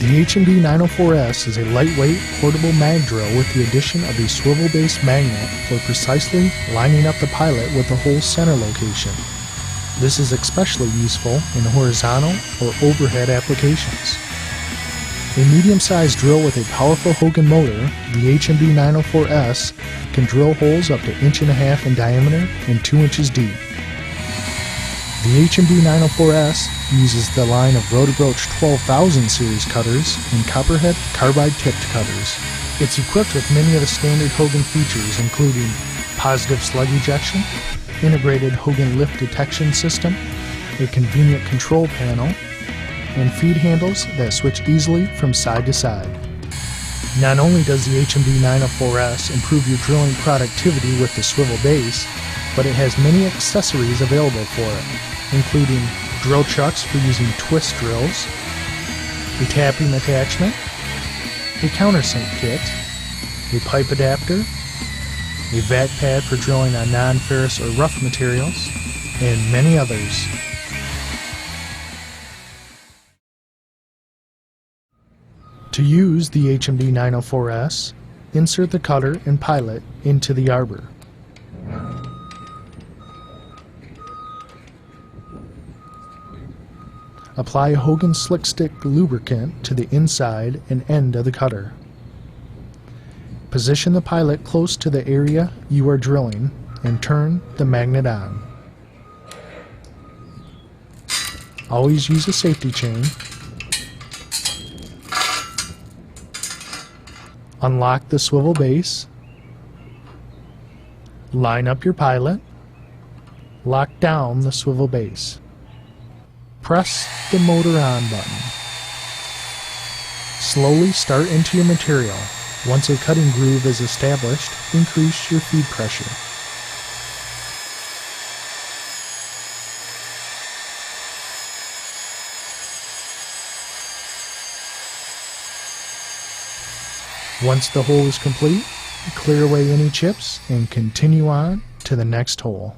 The HMD904S is a lightweight, portable mag drill with the addition of a swivel-based magnet for precisely lining up the pilot with the hole center location. This is especially useful in horizontal or overhead applications. A medium-sized drill with a powerful Hougen motor, the HMD904S can drill holes up to 1.5 inches in diameter and 2 inches deep. The HMD904S uses the line of Rotobroach 12,000 series cutters and Copperhead carbide-tipped cutters. It's equipped with many of the standard Hougen features, including positive slug ejection, integrated Hougen lift detection system, a convenient control panel, and feed handles that switch easily from side to side. Not only does the HMD904S improve your drilling productivity with the swivel base, but it has many accessories available for it, including drill chucks for using twist drills, a tapping attachment, a countersink kit, a pipe adapter, a vac pad for drilling on non-ferrous or rough materials, and many others. To use the HMD904S, insert the cutter and pilot into the arbor. Apply a Hougen slick stick lubricant to the inside and end of the cutter. Position the pilot close to the area you are drilling and turn the magnet on. Always use a safety chain. Unlock the swivel base. Line up your pilot. Lock down the swivel base. Press the motor on button. Slowly start into your material. Once a cutting groove is established, increase your feed pressure. Once the hole is complete, clear away any chips and continue on to the next hole.